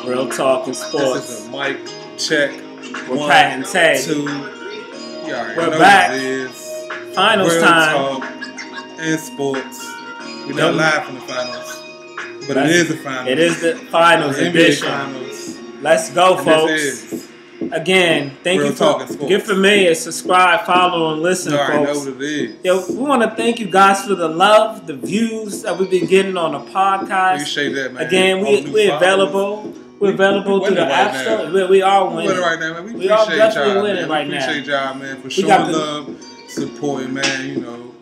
Real Talk and Sports. This is a mic check. We're Pat and Tay. 2. We're back. Finals Real time. Talk and Sports. We're not live from the finals, but it is the finals. It is the finals edition. Finals. Let's go, And folks. this is Again, thank Real you Talk and for Sports. get familiar, subscribe, follow, and listen, You already know folks. what it is. Yo, we want to thank you guys for the love, the views that we've been getting on the podcast. Appreciate that, man. Again, we're available. We're available through the app store. We are winning. We're winning right now, man. We are appreciate definitely y'all, winning man. right we now. appreciate y'all, man, for We showing got the- love, supporting, man. You know,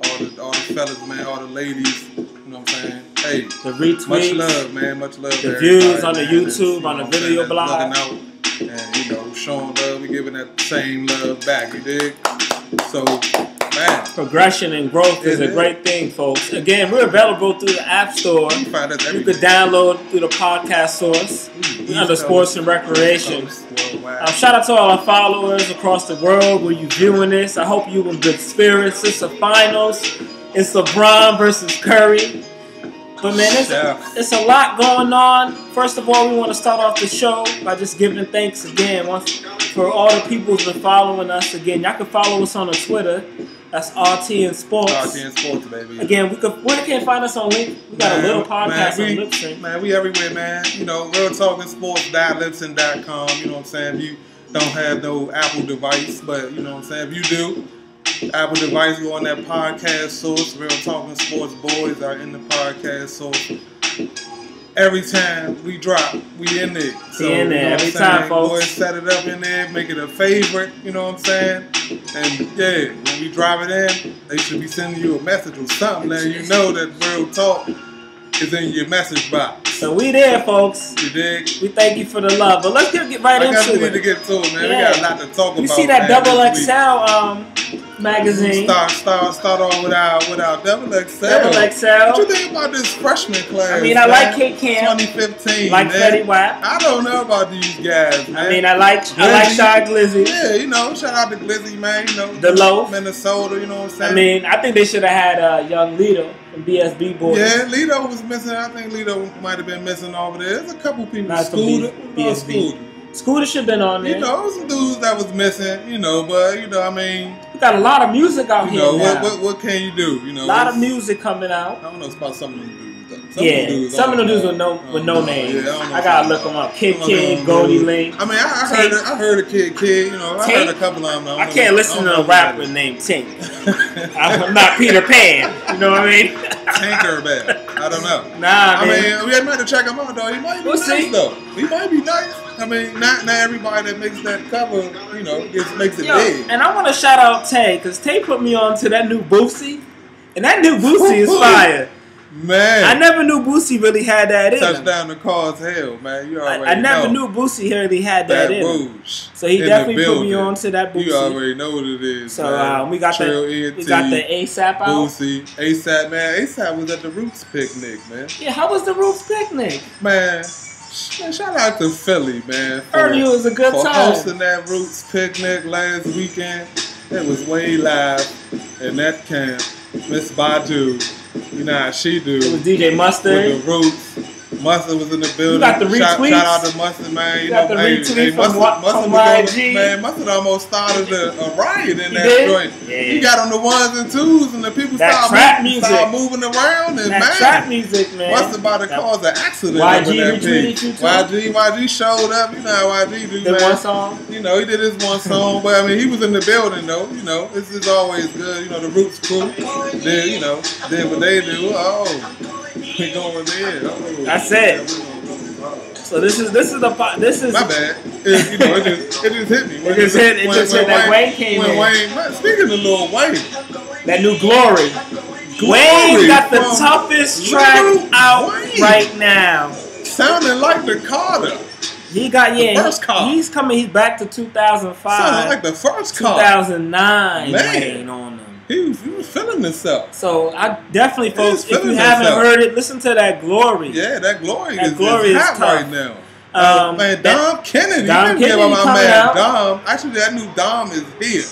all the fellas, man, all the ladies. You know what I'm saying? Hey, the retweets, much love, man. Much love. the to views everybody, on the man, YouTube, that's, on the you know video what I'm blog. saying, that's looking out and, you know, showing love. We giving that same love back. You dig? So, man. Progression and growth is a great thing, folks. Again, we're available through the App Store. You can find us You everywhere. could download through the podcast source under Sports and Recreation. Shout out to all our followers across the world where you viewing this. I hope you in good spirits. It's the finals. It's LeBron versus Curry. But man, it's a lot going on. First of all, we want to start off the show by just giving thanks again for all the people who've been following us. Again, y'all can follow us on the Twitter. That's RT and Sports. RT and Sports, baby. Again, where can find us on Link? We got a little podcast on Lipsync. Man, we everywhere, man. You know, Real Talking Sports.lipsync.com. You know what I'm saying? If you don't have no Apple device, but you know what I'm saying? If you do, Apple device, go on that podcast source. Real Talking Sports Boys are in the podcast source. Every time we drop, we in there. So, in there you know every what I'm time, saying? folks. Boys set it up in there, make it a favorite. You know what I'm saying? And yeah, when we drop it in, they should be sending you a message or something, letting you know that Real Talk is in your message box. So we there, folks. You dig? We thank you for the love. But let's get right I guess into we it. need to get to it, man. Yeah. We got a lot to talk about. You see that man, Double this week. XL magazine? Start off with our Double XL. Double XL. What you think about this freshman class? I mean, I like Kid Cam. 2015. Like man. Fetty Wap. I don't know about these guys, man. I mean, I like Shy Glizzy. Yeah, you know, shout out to Glizzy, man. You know, The Loaf. Minnesota. You know what I'm saying? I mean, I think they should have had young Lito from BSB Boys. Yeah, Lito was missing. I think Lito might have been missing over there. There's a couple people. Not from Scooter. BSB. Scooter should have been on there. You know, some dudes that was missing. You know, but you know, I mean, we got a lot of music out you here know, now. what can you do? You know, a lot of music coming out. I don't know about some of them dudes. Some of them dudes with no names. Yeah, I gotta look them up. Kid, Goldie Link. I mean, I heard a Kid. You know, I heard a couple of them. I can't listen to a rapper named Tink. I'm not Peter Pan. You know what I mean? Tinkerbell. I don't know. Nah, man. I mean, we might have to check him out though. He might be nice though. He might be nice. I mean, not everybody that makes that cover, you know, makes it big. And I want to shout out Tay because Tay put me on to that new Boosie, and that new Boosie is fire. Man, I never knew Boosie really had that in him. Touchdown to cause hell, man. You already I never know. knew Boosie really had that in him. So he definitely put me on to that Boosie. You already know what it is. So man. we got the ASAP out. Boosie, ASAP, man. ASAP was at the Roots picnic, man. Yeah, how was the Roots picnic? Man, shout out to Philly, man. Heard it was a good for time. hosting that Roots picnic last weekend. It was way live in that camp. Miss Badu, you know how she do. It was DJ Mustard. With the Roots. Mustard was in the building. You got the retweets. Shout out to Mustard, man. You got the retweet from YG. Man, Mustard almost started a riot in that did? joint. Yeah. He got on the ones and twos, and the people that started moving around. And that man, trap music, man. Mustard about to cause an accident. YG retweeted you too. YG showed up. You know how YG do, the man. One song. You know, he did his one song, but I mean, he was in the building though. You know, this is always good. You know, the Roots crew did, you know, did what they do. Oh, we going there. Oh, that's it. So this is my bad. You know, it just hit me. It just hit that Wayne came in. Speaking of Lil Wayne, that new Glory. Wayne got the toughest track out right now. Sounding like the Carter. He got first car. He's coming. He's back to 2005. Sounding like the first car. 2009. Man. Wayne on them. He was feeling himself. So I definitely, folks, if you himself. haven't heard it, listen to that Glory. Yeah, that Glory is hot tough. right now. Man, Dom Kennedy. Dom Kennedy about my man out. Dom. Actually, that new Dom is here.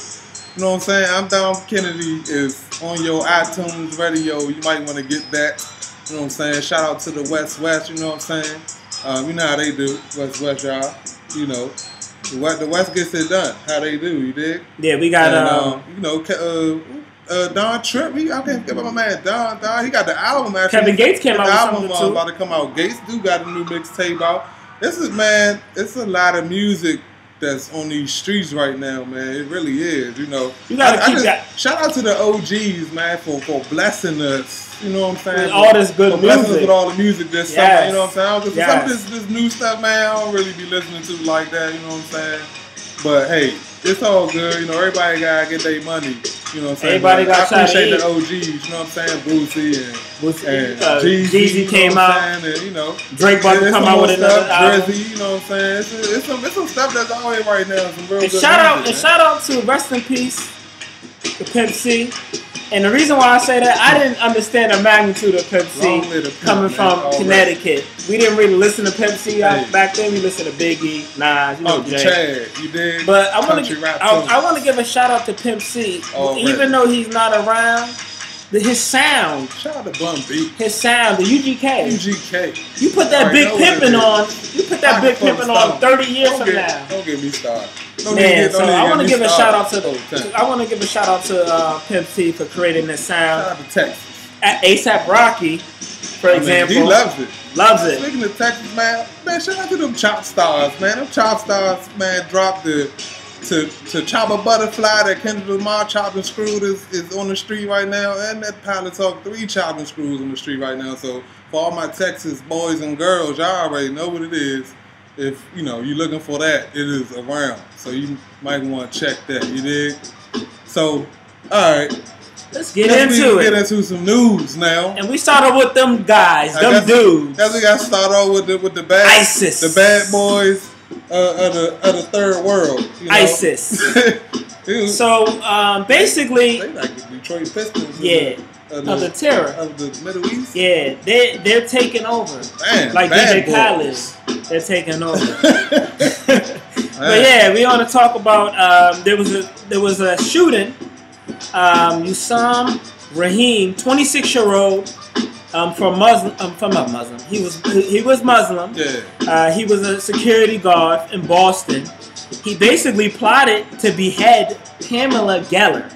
You know what I'm saying? I'm Dom Kennedy is on your iTunes radio. You might want to get that. You know what I'm saying? Shout out to the West, you know what I'm saying? You know how they do, West y'all. You know, the West gets it done. How they do, you dig? Yeah, we got and, you know, Don Tripp. I can't forget about my man Don. He got the album. Actually, Kevin Gates came out with album something too. about to come out. Gates do got a new mixtape out. This is, man. It's a lot of music that's on these streets right now, man. It really is. You know, you gotta keep that. Shout out to the OGs, man, for blessing us. You know what I'm saying? With all this good music. Blessing us with all the music this summer. You know what I'm saying? Yes. Some of this new stuff, man, I don't really be listening to like that. You know what I'm saying? But hey, it's all good. You know, everybody gotta get their money. You know what I'm saying? Everybody got I appreciate the OGs. You know what I'm saying? Boosie and Jeezy came out. And, you know, Drake about to come out with another album. Drizzy, you know what I'm saying? It's some stuff that's out here right now. Some real good shout out to rest in peace, the Pimp C. And the reason why I say that, I didn't understand the magnitude of Pimp C coming from Connecticut. We didn't really listen to Pimp C back then. We listened to Biggie, Nas, you know, Jay. Chad, you did. But I want to give a shout out to Pimp C, even though he's not around. His sound. Shout out to Bun B. His sound, the UGK. UGK. You put that big pimpin' on. You put that big pimpin' on 30 years from now. Don't get me started. Man, so I want to give a shout out to. I want to give a shout out to Pimp C for creating this sound. Shout out to Texas. ASAP Rocky, for example, he loves it. Loves it. Speaking of Texas, man, shout out to them Chop Stars, man. Them Chop Stars, man, dropped the to Chop a Butterfly that Kendrick Lamar chopped and screwed is on the street right now, and that Pilot Talk 3 chopped and screws on the street right now. So for all my Texas boys and girls, y'all already know what it is. If you know you're looking for that, it is around. So you might want to check that. You dig? So, all right. Let's get into it. Get into some news now. And we started with them guys, them dudes. Guess we got to start off with the bad ISIS, the bad boys of the third world. You know? ISIS. So basically, they like the Detroit Pistons. Yeah. Of the terror of the Middle East. Yeah, they're taking over. Man, like DJ Khaled, they're taking over. But yeah, we want to talk about there was a shooting. Usam Rahim, 26-year-old, from not Muslim. He was Muslim. Yeah. He was a security guard in Boston. He basically plotted to behead Pamela Geller.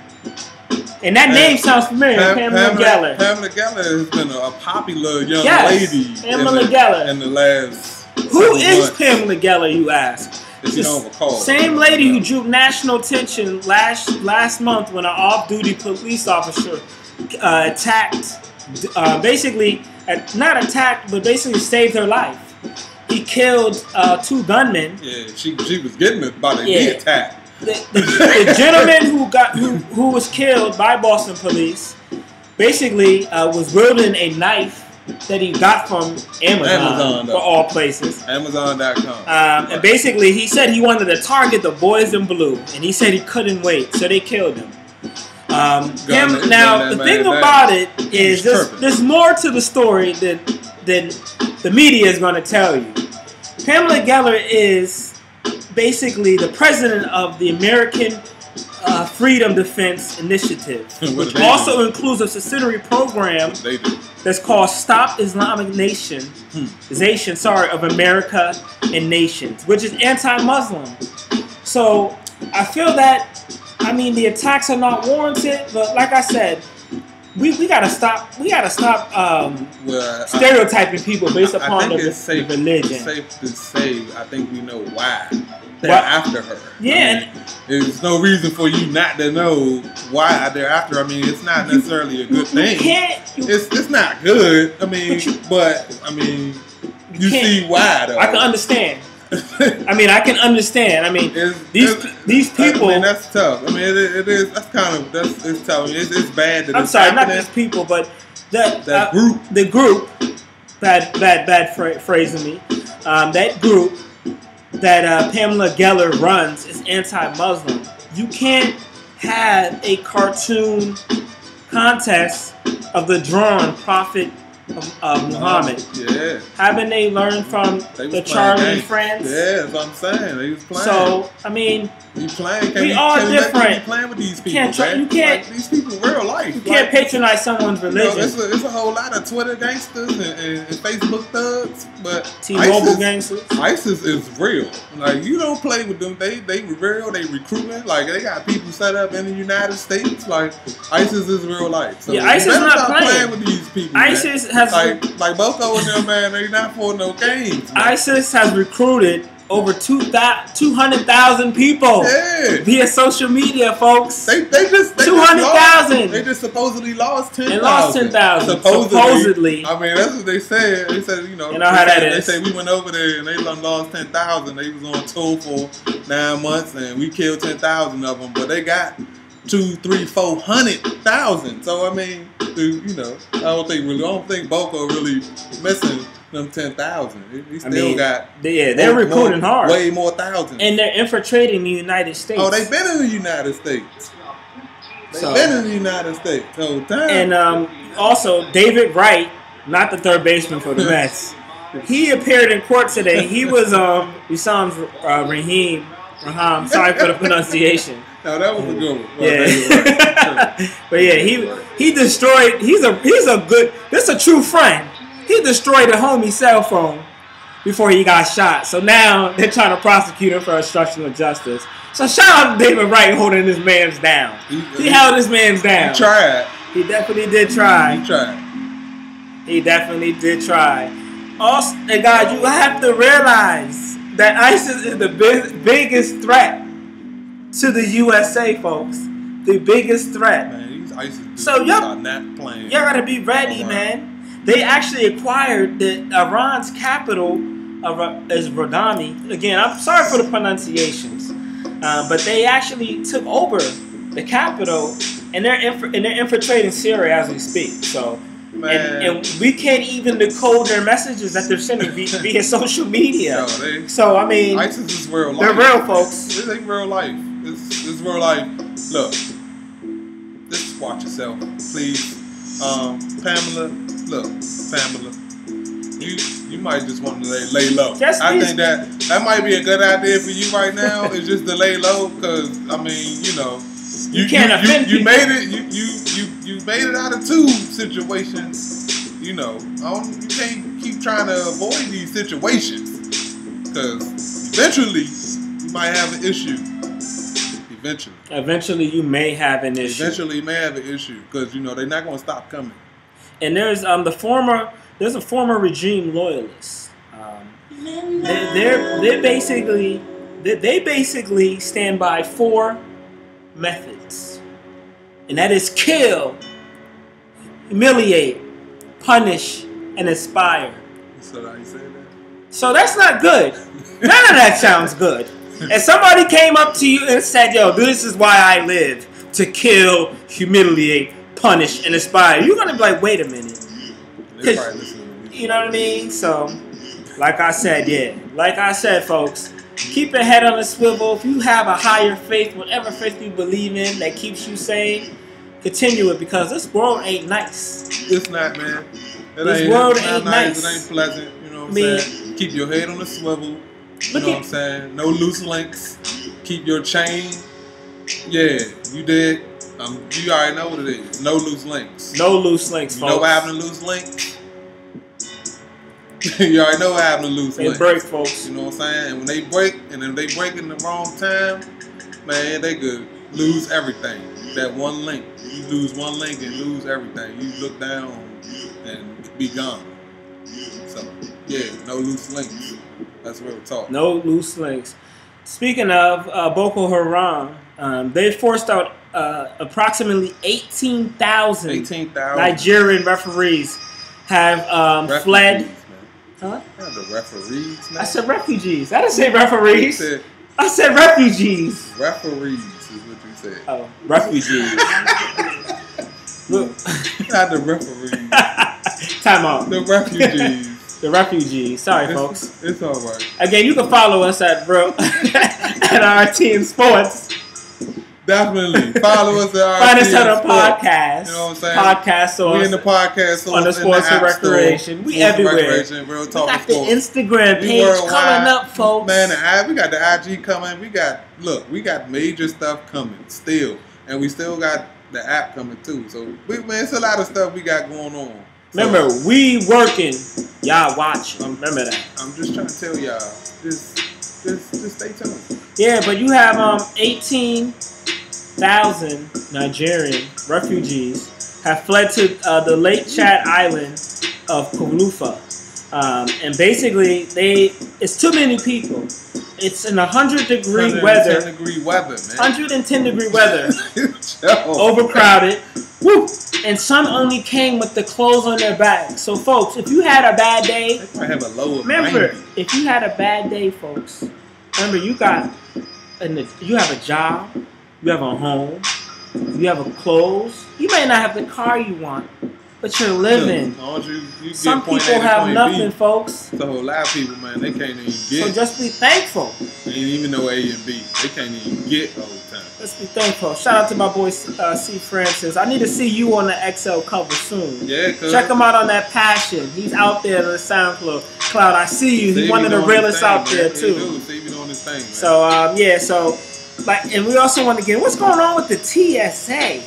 And that name sounds familiar, Pamela Geller. Pamela Geller has been a popular young lady Pamela Geller. In the last Who is Pamela Geller, you ask? If you don't recall. Same lady who drew national attention last month when an off-duty police officer attacked, basically, not attacked, but basically saved her life. He killed 2 gunmen. Yeah, she was getting about to be attacked. The gentleman who was killed by Boston police basically was wielding a knife that he got from Amazon for all places. Amazon.com. And basically he said he wanted to target the boys in blue, and he said he couldn't wait, so they killed him. Now the thing about it is there's more to the story than the media is going to tell you. Pamela Geller is basically the president of the American Freedom Defense Initiative, which also includes a subsidiary program that's called Stop Islamic Nation of America and Nations, which is anti-Muslim. So I feel that, the attacks are not warranted, but like I said, we gotta stop. We gotta stop stereotyping people based upon their religion. It's safe to say, I think we know why they're after her. Yeah, there's no reason for you not to know why they're after her. It's not necessarily a good thing. It's not good. You see why though. I can understand. I can understand. These people. That's tough. It is. That's tough. It's bad. That I'm sorry, not these people, but that group. The group. Bad phrasing me. That group that Pamela Geller runs is anti-Muslim. You can't have a cartoon contest of the drawn Prophet of Muhammad. Yeah. Haven't they learned from the Charlie friends? Yeah, that's what I'm saying. They was playing. So, I mean, you playing? We are different. You playing with these people, You can't. Like, these people real life. You can't patronize someone's religion. You know, it's a whole lot of Twitter gangsters and Facebook thugs, but T-Mobile gangsters. ISIS is real. Like, you don't play with them. They real. They recruiting. Like, they got people set up in the United States. Like, ISIS is real life. So yeah, ISIS is not playing with these people. ISIS man. has like Boko and them, man. They not for no games. Man. ISIS has recruited over 200,000 people via social media, folks. They just 200,000. They just supposedly lost 10,000. They lost 10,000. Supposedly. I mean, that's what they said. They said, you know how that is. They said we went over there and they lost 10,000. They was on tour for 9 months and we killed 10,000 of them, but they got 400,000. So I mean, you know, I don't think Boko really missing them 10,000. He still got. They're recruiting hard. Way more thousands. And they're infiltrating the United States. Oh, they've been in the United States. They've been in the United States. So damn. And also David Wright, not the third baseman for the Mets. He appeared in court today. He was we saw him Raham. Sorry for the pronunciation. No, that was a good one. Yeah. But yeah, he destroyed. He's a good. This is a true friend. He destroyed a homie cell phone before he got shot. So now they're trying to prosecute him for obstruction of justice. So shout out to David Wright holding this man's down. He held this man's down. He tried. He definitely did try. He definitely did try. Also, and guys, you have to realize that ISIS is the biggest threat to the USA, folks. The biggest threat. Man, these ISIS dudes so y'all not playing. Y'all gotta be ready, man. They actually acquired Iran's capital is Rodami. Again, I'm sorry for the pronunciations, but they actually took over the capital, and they're infiltrating Syria as we speak. So, and we can't even decode their messages that they're sending via social media. So I mean, ISIS is real life. They're real, folks. This ain't real life. This is real life. Look, just watch yourself, please. Pamela. Look, Pamela, you might just want to lay low. I think that might be a good idea for you right now. Is just to lay low, because I mean, you know, you made it. You made it out of 2 situations. You know, you can't keep trying to avoid these situations, because eventually you might have an issue. Eventually, you may have an issue. Eventually, you may have an issue, because you know they're not going to stop coming. And there's a former regime loyalist. They basically stand by 4 methods, and that is kill, humiliate, punish, and inspire. So how you say that? So that's not good. None of that sounds good. If somebody came up to you and said, "Yo, this is why I live: to kill, humiliate, punish, and inspire," you're gonna be like, "Wait a minute," you know what I mean? So, like I said, folks, keep your head on a swivel. If you have a higher faith, whatever faith you believe in that keeps you sane, continue it, because this world ain't nice. It's not, man. This world ain't nice. It ain't pleasant. You know what I'm saying? Keep your head on a swivel. You know what I'm saying? No loose links. Keep your chain. Yeah, you did. You already know what it is. No loose links. No loose links, folks. You know what happened to loose links? You already know what happened to loose links. They break, folks. You know what I'm saying? And when they break, and if they break in the wrong time, man, they could lose everything. That one link. You lose one link and lose everything. You look down and be gone. So, yeah, no loose links. That's real talk. No loose links. Speaking of Boko Haram, they forced out approximately 18,000 Nigerian referees have fled. Huh? Not the referees, man. I said refugees. I didn't say referees. I said refugees. Referees is what you said. Oh, refugees. Look. Not the referees. Time out. The refugees. The refugees. Sorry, folks. It's all right. Again, you can follow us at RT in Sports. Definitely. Follow us at Find us on the podcast. You know what I'm saying? Podcast source. We in the podcast source. On the Sports and Recreation. We everywhere. Real Talk we got Sports. the Instagram page coming up, folks. Man, we got the IG coming. We got major stuff coming still. And we still got the app coming too. So, man, it's a lot of stuff we got going on. Remember, we working. Y'all watching. Remember that. I'm just trying to tell y'all. Just stay tuned. Yeah, but you have 18,000 Nigerian refugees have fled to the Lake Chad island of Kulufa. And basically, it's too many people. It's in 100-degree weather. 110-degree weather, man. 110-degree weather. Overcrowded. Woo! And some only came with the clothes on their back. So, folks, if you had a bad day, they might have a low of remember, 90. if you had a bad day, folks, remember you have a job, you have a home, you have a clothes. You may not have the car you want, but you're living. You some people have nothing, folks. So a lot of people, man, they can't even get. So just be thankful. They ain't even know A and B. They can't even get all the time. Let's be thankful. Shout out to my boy C. Francis. I need to see you on the XL cover soon. Yeah, cause check him out on that Passion. He's out there on the SoundCloud. I see you. He's one of the realest out there too. See me doing this thing, man. So and we also want to get what's going on with the TSA.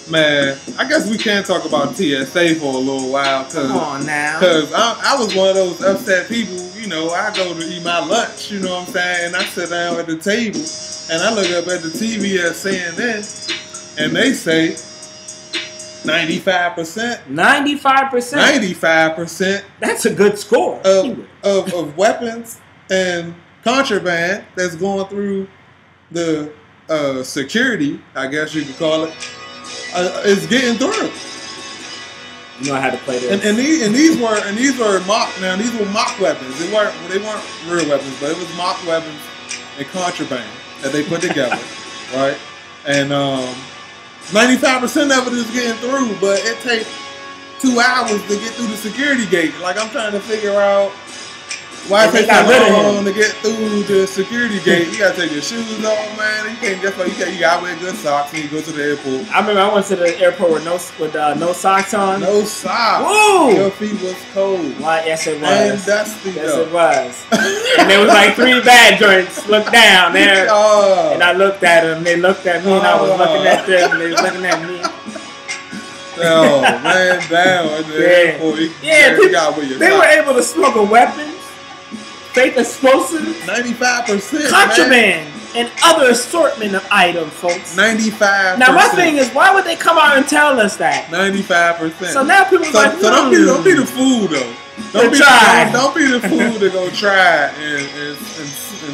Man, I guess we can talk about TSA for a little while. Come on now. Because I was one of those upset people, you know, I go to eat my lunch, you know what I'm saying, and I sit down at the table, and I look up at the TV at CNN, and they say 95%. 95%? 95%. That's a good score. Of weapons and contraband that's going through the security, I guess you could call it, is getting through. You know I had to play this. And these were mock. Now these were mock weapons. They weren't real weapons, but it was mock weapons and contraband that they put together, right? And 95% of it is getting through, but it takes 2 hours to get through the security gate. Like I'm trying to figure out why it takes so long to get through the security gate. You gotta take your shoes off, man. You can't just you gotta wear good socks when you go to the airport. I remember I went to the airport with no socks on. No socks. Woo! Your feet was cold. Why? Yes, it was. And dusty. Yes, it was. And there was like 3 bad joints. Look down there. And I looked at them. They looked at me, and I was looking at them, and they were looking at me. Oh man, down at the airport. They were able to smuggle weapons. Fake explosives, 95%, contraband, and other assortment of items, folks. 95%. Now my thing is, why would they come out and tell us that? 95%. So now people are like, don't be the fool though. Don't be the fool to go try and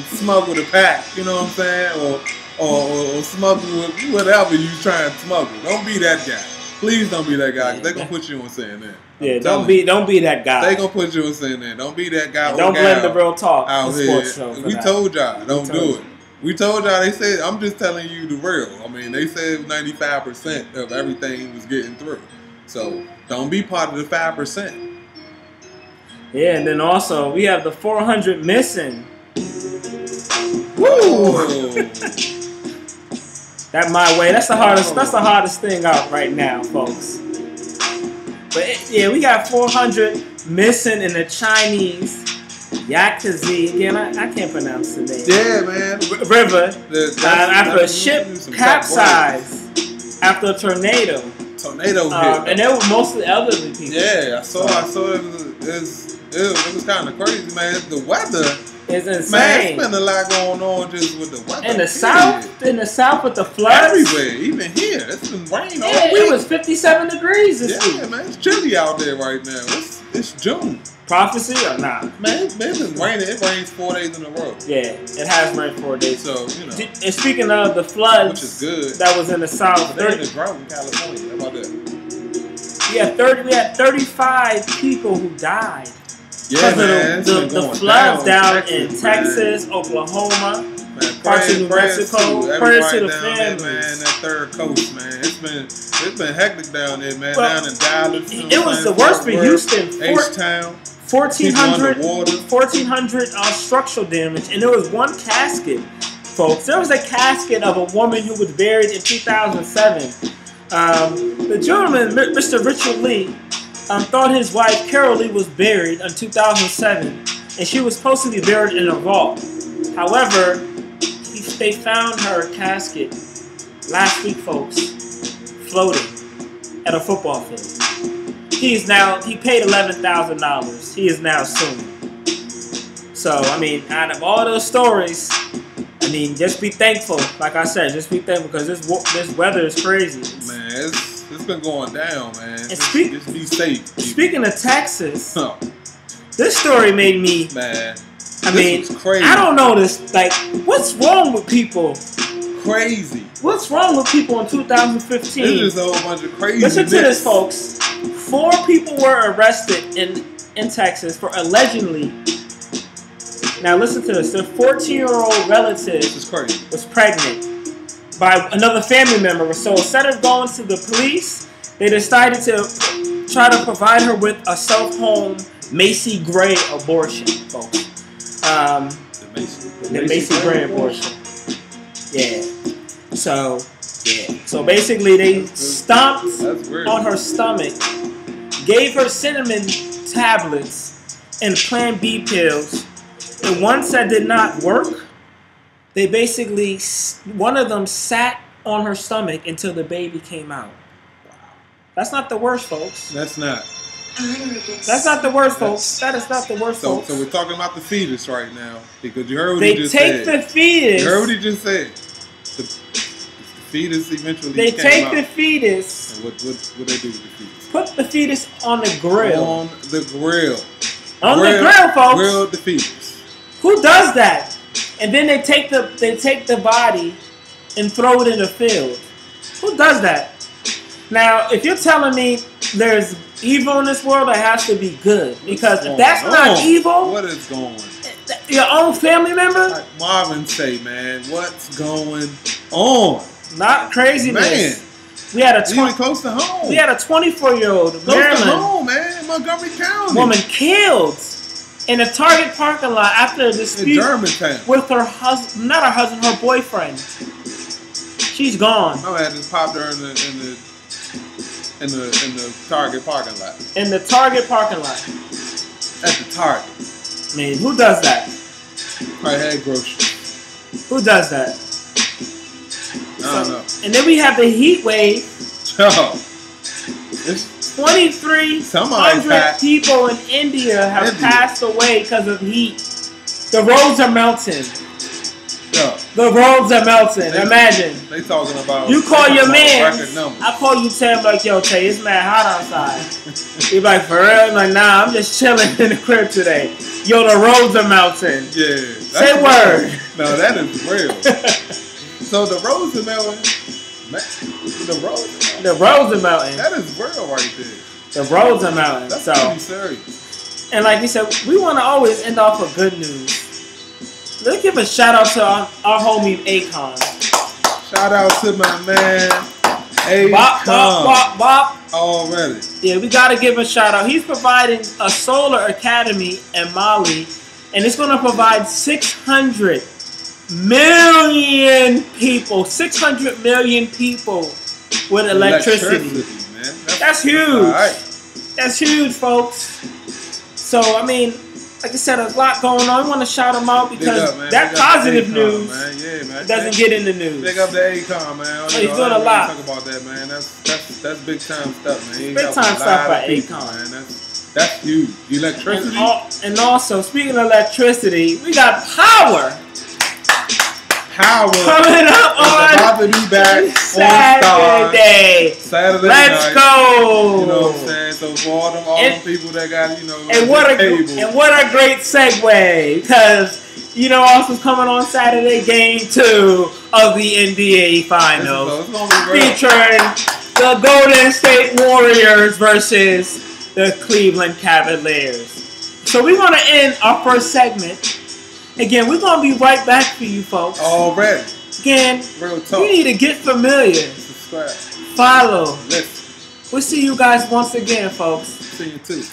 smuggle the pack. You know what I'm saying? Or smuggle whatever you trying to smuggle. Don't be that guy. Please don't be that guy, because they're going to put you on CNN. Yeah, don't be that guy. They're going to put you on CNN. Don't be that guy. Don't blend the real talk out here. We told y'all, don't do it. We told y'all, they said, I'm just telling you the real. I mean, they said 95% of everything was getting through. So, don't be part of the 5%. Yeah, and then also, we have the 400 missing. Woo! That my way. That's the hardest thing out right now, folks. But we got 400 missing in the Chinese Yaktazi. Again, I can't pronounce the name. Yeah, man. River. After a ship capsized after a tornado. Tornado hit. And they were mostly elderly people. Yeah, I saw it was kind of crazy, man. The weather. It's insane. Man, it's been a lot going on just with the weather. In the south with the floods. Everywhere, even here. It's been raining all week. It was 57 57 degrees this week. Yeah, man, it's chilly out there right now. It's June. Prophecy or not? Man, it's been raining. It rains 4 days in a row. Yeah, it has rained 4 days. So, you know. And speaking of the floods, which is good. That was in the south. They're in the drought in California. How about that? We had 35 people who died. Yeah, man. The floods down in Texas, Oklahoma, parts of New Mexico. Prayers to the families. Man, that third coast, man. It's been hectic down there, man. Down in Dallas. It was the worst for Houston. H-Town. 1,400 structural damage, and there was one casket folks. There was a casket of a woman who was buried in 2007. The gentleman, Mr. Richard Lee, thought his wife, Carol Lee, was buried in 2007, and she was supposed to be buried in a vault. However, they found her casket last week, folks, floating at a football field. He paid $11,000. He is now suing. So, I mean, out of all those stories, I mean, just be thankful. Like I said, just be thankful because this weather is crazy. Man, it's been going down, man. And just be safe. Speaking of Texas, this story made me. Man, I mean, crazy. I don't know this. Like, what's wrong with people? Crazy. What's wrong with people in 2015? This is a whole bunch of crazy. Listen to this, folks. 4 people were arrested in Texas for allegedly. Now listen to this. Their 14-year-old relative was pregnant by another family member. So instead of going to the police, they decided to try to provide her with a self-home Macy Gray abortion, folks. The Macy Gray abortion. Yeah. So basically they stomped on her stomach, gave her cinnamon tablets and Plan B pills. The ones that did not work, they basically, one of them sat on her stomach until the baby came out. Wow. That's not the worst, folks. That's not. That's not the worst, folks. That is not the worst, folks. So we're talking about the fetus right now. Because you heard what he just said. They take the fetus. You heard what he just said. The fetus eventually They came take out. the fetus. And what they do with the fetus? Put the fetus on the grill. On the grill. On the grill, folks. Grill the fetus. Who does that? And then they take the body and throw it in the field. Who does that? Now, if you're telling me there's evil in this world, it has to be good. Because if that's not evil, what is going on? Your own family member? Like Marvin say, man, what's going on? Not craziness. Man. We had a close to home. We had a 24-year-old close to home, man, in Montgomery County. Woman killed in a Target parking lot after a dispute with her husband, not her husband, her boyfriend. She's gone. No, I just popped her in the Target parking lot. In the Target parking lot. At the Target. I mean, who does that? Probably had groceries. Who does that? I don't know. And then we have the heat wave. Yo. 2,300 people in India have passed away because of heat. The roads are melting. Yo. The roads are melting. Imagine. They talking about. You call your man. I call you, Tay. I'm like, yo, Tay, it's mad hot outside. You're like, for real? I'm like, nah, I'm just chilling in the crib today. Yo, the roads are melting. Yeah. Say word. No, that is real. So the roads are melting. The roads are melting. That is real right there. The roads are melting. That's pretty serious. And like we said, we want to always end off with good news. Let's give a shout out to our homie Akon. Shout out to my man Akon. Bop. Already. Yeah, we got to give a shout out. He's providing a solar academy in Mali, and it's going to provide 600 million people with electricity. Man. That's huge. All right. That's huge, folks. So, I mean, like I said, there's a lot going on. We want to shout them out because that positive news doesn't get in the news. Big up to Akon, man. He's doing a lot. Talk about that, man. That's big time stuff, man. Big time stuff by Akon, man. That's huge. Electricity. And also, speaking of electricity, we got power. Coming up on about to be back Saturday. Saturday Let's night. go. You know what I'm saying? So for all them people that got, and what a great segue, because also coming on Saturday, Game 2 of the NBA Finals, featuring the Golden State Warriors versus the Cleveland Cavaliers. So we want to end our first segment. Again, we're going to be right back for you folks. Already. Again, real talk. You need to get familiar. Subscribe. Follow. Listen. We'll see you guys once again, folks. See you too.